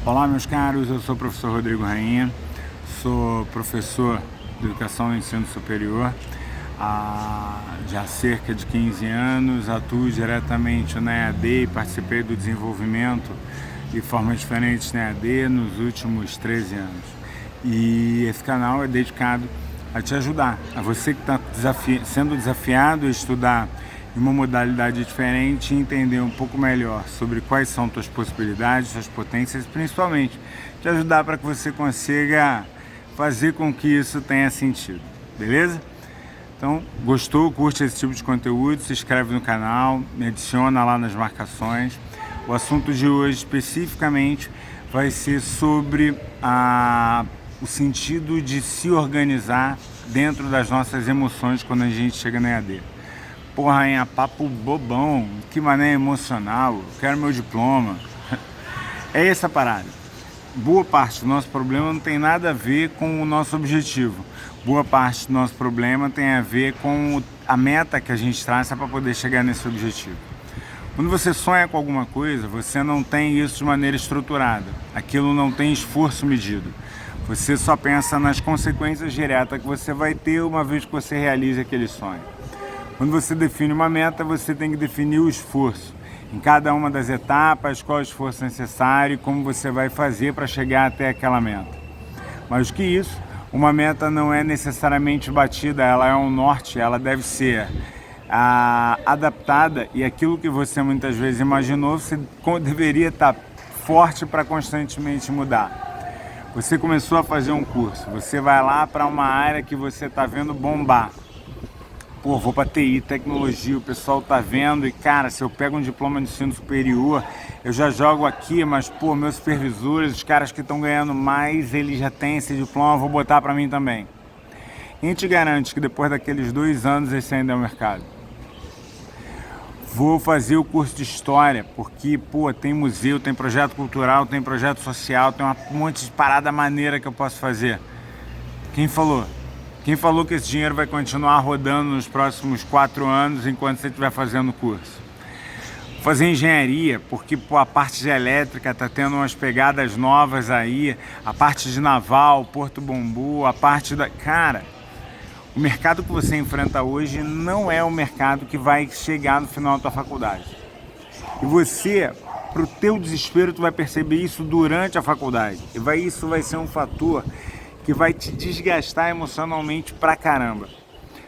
Olá, meus caros, eu sou o professor Rodrigo Rainha, sou professor de Educação no Ensino Superior há já cerca de 15 anos, atuo diretamente na EAD e participei do desenvolvimento de formas diferentes na EAD nos últimos 13 anos. E esse canal é dedicado a te ajudar, a você que está sendo desafiado a estudar em uma modalidade diferente e entender um pouco melhor sobre quais são suas possibilidades, suas potências, principalmente te ajudar para que você consiga fazer com que isso tenha sentido, beleza? Então, gostou, curte esse tipo de conteúdo, se inscreve no canal, me adiciona lá nas marcações. O assunto de hoje especificamente vai ser sobre o sentido de se organizar dentro das nossas emoções quando a gente chega na EAD. Porra, Rainha, papo bobão, que mané emocional, quero meu diploma. É essa parada. Boa parte do nosso problema não tem nada a ver com o nosso objetivo. Boa parte do nosso problema tem a ver com a meta que a gente traça para poder chegar nesse objetivo. Quando você sonha com alguma coisa, você não tem isso de maneira estruturada. Aquilo não tem esforço medido. Você só pensa nas consequências diretas que você vai ter uma vez que você realiza aquele sonho. Quando você define uma meta, você tem que definir o esforço. Em cada uma das etapas, qual é o esforço necessário e como você vai fazer para chegar até aquela meta. Mais do que isso, uma meta não é necessariamente batida, ela é um norte, ela deve ser adaptada e aquilo que você muitas vezes imaginou, você deveria estar forte para constantemente mudar. Você começou a fazer um curso, você vai lá para uma área que você está vendo bombar. Pô, vou para TI, tecnologia, o pessoal tá vendo e, cara, se eu pego um diploma de ensino superior, eu já jogo aqui, mas, pô, meus supervisores, os caras que estão ganhando mais, eles já têm esse diploma, vou botar para mim também. Quem te garante que depois daqueles 2 anos esse ainda é o mercado? Vou fazer o curso de História, porque, pô, tem museu, tem projeto cultural, tem projeto social, tem um monte de parada maneira que eu posso fazer. Quem falou? Quem falou que esse dinheiro vai continuar rodando nos próximos 4 anos enquanto você estiver fazendo o curso? Vou fazer engenharia, porque pô, a parte de elétrica está tendo umas pegadas novas aí, a parte de naval, Porto Bombu, a parte da... Cara, o mercado que você enfrenta hoje não é o mercado que vai chegar no final da tua faculdade. E você, pro teu desespero, tu vai perceber isso durante a faculdade. E isso vai ser um fator que vai te desgastar emocionalmente pra caramba.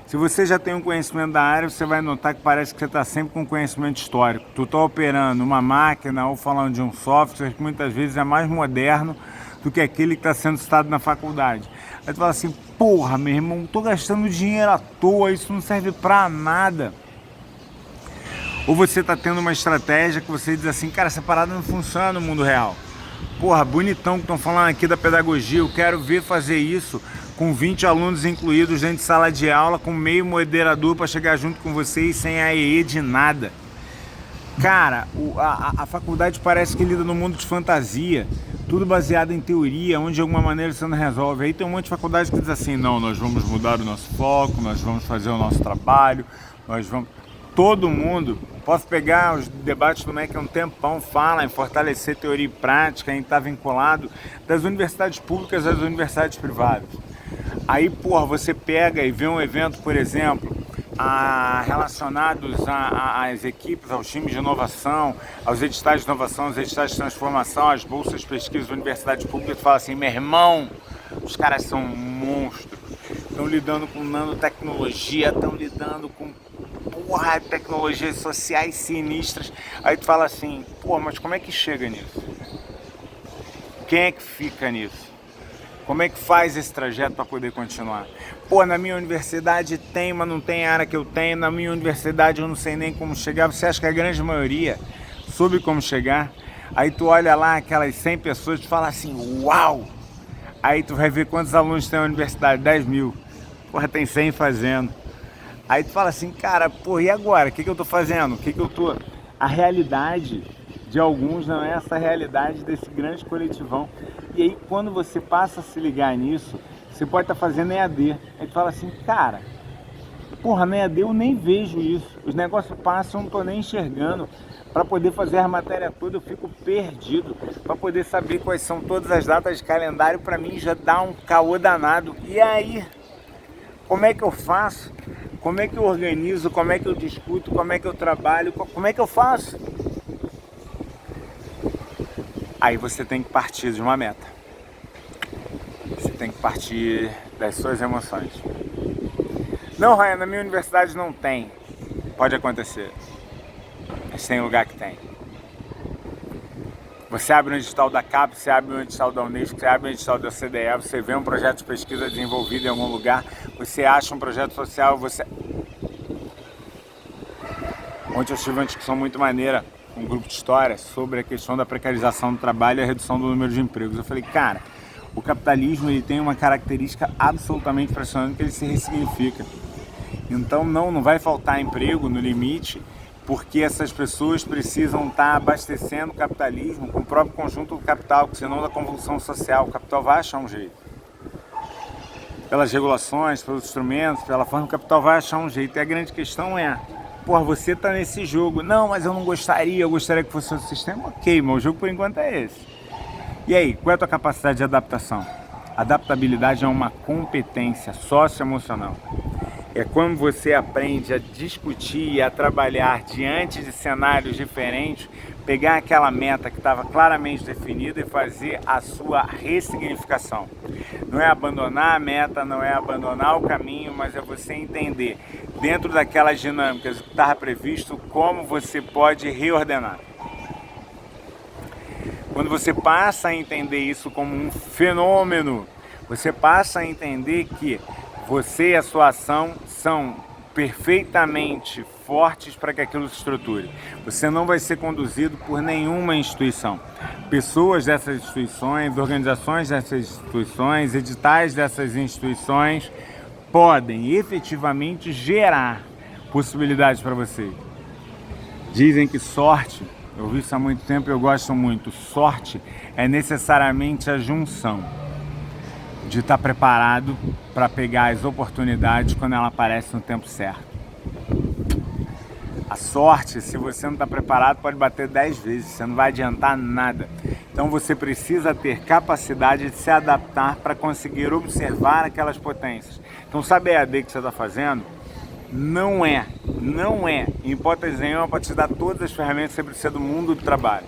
Se você já tem um conhecimento da área, você vai notar que parece que você está sempre com conhecimento histórico. Tu está operando uma máquina ou falando de um software que muitas vezes é mais moderno do que aquele que está sendo citado na faculdade. Aí tu fala assim, porra, meu irmão, tô gastando dinheiro à toa, isso não serve pra nada. Ou você está tendo uma estratégia que você diz assim, cara, essa parada não funciona no mundo real. Porra, bonitão que estão falando aqui da pedagogia, eu quero ver fazer isso com 20 alunos incluídos dentro de sala de aula, com meio moderador para chegar junto com vocês sem AEE de nada. Cara, a faculdade parece que lida no mundo de fantasia, tudo baseado em teoria, onde de alguma maneira você não resolve. Aí tem um monte de faculdade que diz assim, não, nós vamos mudar o nosso foco, nós vamos fazer o nosso trabalho, nós vamos... Todo mundo, posso pegar os debates do MEC há um tempão, fala em fortalecer teoria e prática, em estar vinculado das universidades públicas às universidades privadas. Aí, porra, você pega e vê um evento, por exemplo, relacionados às equipes, aos times de inovação, aos editais de inovação, aos editais de transformação, às bolsas de pesquisa da universidade pública, e fala assim, meu irmão, os caras são monstros, estão lidando com nanotecnologia, estão lidando com porra, tecnologias sociais sinistras. Aí tu fala assim, pô, mas como é que chega nisso? Quem é que fica nisso? Como é que faz esse trajeto para poder continuar? Pô, na minha universidade tem, mas não tem a área que eu tenho. Na minha universidade eu não sei nem como chegar. Você acha que a grande maioria soube como chegar? Aí tu olha lá aquelas 100 pessoas e fala assim, uau! Aí tu vai ver quantos alunos tem na universidade, 10 mil. Porra, tem 100 fazendo. Aí tu fala assim, cara, pô, e agora? O que eu tô fazendo? O que eu tô... A realidade de alguns não é essa realidade desse grande coletivão. E aí, quando você passa a se ligar nisso, você pode estar fazendo EAD. Aí tu fala assim, cara, Porra, na EAD eu nem vejo isso. Os negócios passam, eu não tô nem enxergando. Para poder fazer a matéria toda eu fico perdido. Para poder saber quais são todas as datas de calendário, para mim já dá um caô danado. E aí, como é que eu faço? Como é que eu organizo? Como é que eu discuto? Como é que eu trabalho? Como é que eu faço? Aí você tem que partir de uma meta. Você tem que partir das suas emoções. Não, Ryan, na minha universidade não tem. Pode acontecer. Mas tem lugar que tem. Você abre um edital da CAP, você abre um edital da Unesco, você abre um edital da CDE, você vê um projeto de pesquisa desenvolvido em algum lugar, você acha um projeto social, você... Ontem eu tive uma discussão muito maneira com um grupo de história sobre a questão da precarização do trabalho e a redução do número de empregos. Eu falei, cara, o capitalismo ele tem uma característica absolutamente impressionante que ele se ressignifica. Então não vai faltar emprego no limite, porque essas pessoas precisam estar abastecendo o capitalismo com o próprio conjunto do capital, porque senão da convulsão social, o capital vai achar um jeito. Pelas regulações, pelos instrumentos, pela forma, o capital vai achar um jeito. E a grande questão é, porra, você está nesse jogo. Não, mas eu não gostaria, eu gostaria que fosse outro sistema. Ok, mas o jogo por enquanto é esse. E aí, qual é a tua capacidade de adaptação? Adaptabilidade é uma competência socioemocional. É quando você aprende a discutir e a trabalhar diante de cenários diferentes, pegar aquela meta que estava claramente definida e fazer a sua ressignificação. Não é abandonar a meta, não é abandonar o caminho, mas é você entender, dentro daquelas dinâmicas que estava previsto, como você pode reordenar. Quando você passa a entender isso como um fenômeno, você passa a entender que você e a sua ação são perfeitamente fortes para que aquilo se estruture. Você não vai ser conduzido por nenhuma instituição. Pessoas dessas instituições, organizações dessas instituições, editais dessas instituições podem efetivamente gerar possibilidades para você. Dizem que sorte, eu ouvi isso há muito tempo e eu gosto muito, sorte é necessariamente a junção de estar preparado para pegar as oportunidades quando ela aparece no tempo certo. A sorte, se você não está preparado, pode bater 10 vezes, você não vai adiantar nada. Então você precisa ter capacidade de se adaptar para conseguir observar aquelas potências. Então sabe a EAD que você está fazendo? Não é, em hipótese nenhuma, para te dar todas as ferramentas que você precisa do mundo do trabalho.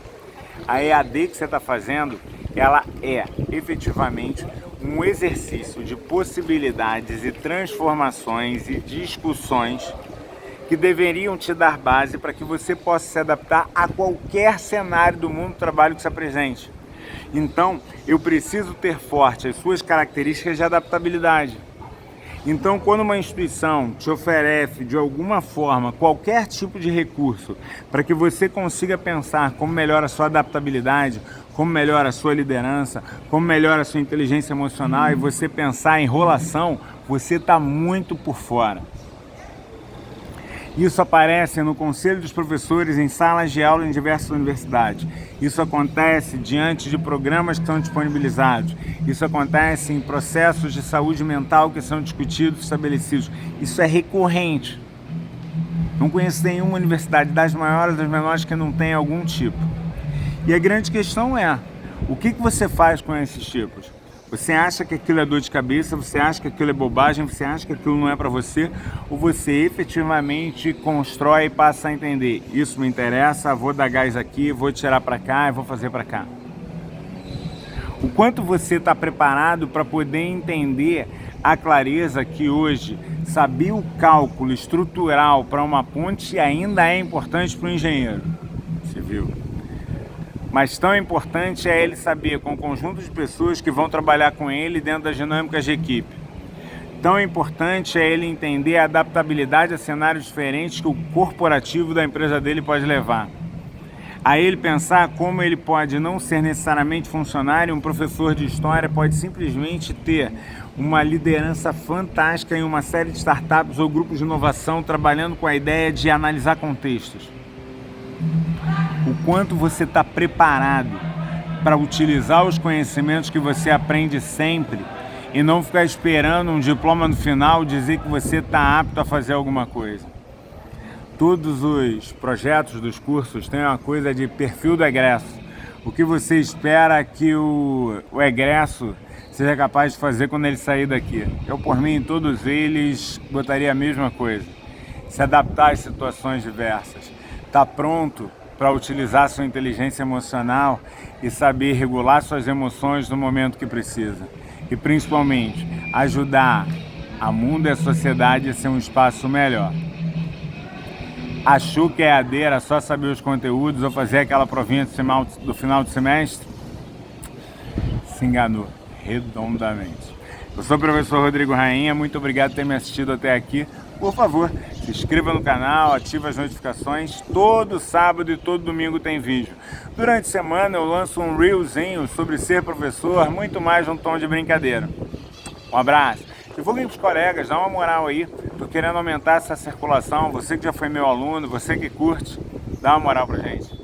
A EAD que você está fazendo, ela é efetivamente um exercício de possibilidades e transformações e discussões que deveriam te dar base para que você possa se adaptar a qualquer cenário do mundo do trabalho que se apresente. Então, eu preciso ter forte as suas características de adaptabilidade. Então, quando uma instituição te oferece, de alguma forma, qualquer tipo de recurso para que você consiga pensar como melhora a sua adaptabilidade, como melhora a sua liderança, como melhora a sua inteligência emocional e você pensar em enrolação, você está muito por fora. Isso aparece no Conselho dos Professores em salas de aula em diversas universidades. Isso acontece diante de programas que são disponibilizados. Isso acontece em processos de saúde mental que são discutidos, estabelecidos. Isso é recorrente. Não conheço nenhuma universidade, das maiores, das menores, que não tem algum tipo. E a grande questão é, o que você faz com esses tipos? Você acha que aquilo é dor de cabeça, você acha que aquilo é bobagem, você acha que aquilo não é para você, ou você efetivamente constrói e passa a entender, isso me interessa, vou dar gás aqui, vou tirar para cá e vou fazer para cá. O quanto você está preparado para poder entender a clareza que hoje saber o cálculo estrutural para uma ponte ainda é importante para o engenheiro civil. Mas tão importante é ele saber com o conjunto de pessoas que vão trabalhar com ele dentro das dinâmicas de equipe. Tão importante é ele entender a adaptabilidade a cenários diferentes que o corporativo da empresa dele pode levar. A ele pensar como ele pode não ser necessariamente funcionário, um professor de história pode simplesmente ter uma liderança fantástica em uma série de startups ou grupos de inovação trabalhando com a ideia de analisar contextos. O quanto você está preparado para utilizar os conhecimentos que você aprende sempre e não ficar esperando um diploma no final dizer que você está apto a fazer alguma coisa. Todos os projetos dos cursos têm uma coisa de perfil do egresso. O que você espera que o egresso seja capaz de fazer quando ele sair daqui. Eu, por mim, em todos eles, botaria a mesma coisa. Se adaptar às situações diversas. Tá pronto para utilizar sua inteligência emocional e saber regular suas emoções no momento que precisa. E, principalmente, ajudar a mundo e a sociedade a ser um espaço melhor. Achou que EAD era só saber os conteúdos ou fazer aquela provinha do final do semestre? Se enganou redondamente. Eu sou o professor Rodrigo Rainha, muito obrigado por ter me assistido até aqui. Por favor, se inscreva no canal, ative as notificações. Todo sábado e todo domingo tem vídeo. Durante a semana eu lanço um reelzinho sobre ser professor, muito mais num tom de brincadeira. Um abraço. Divulguem para os colegas, dá uma moral aí. Tô querendo aumentar essa circulação. Você que já foi meu aluno, você que curte, dá uma moral pra gente.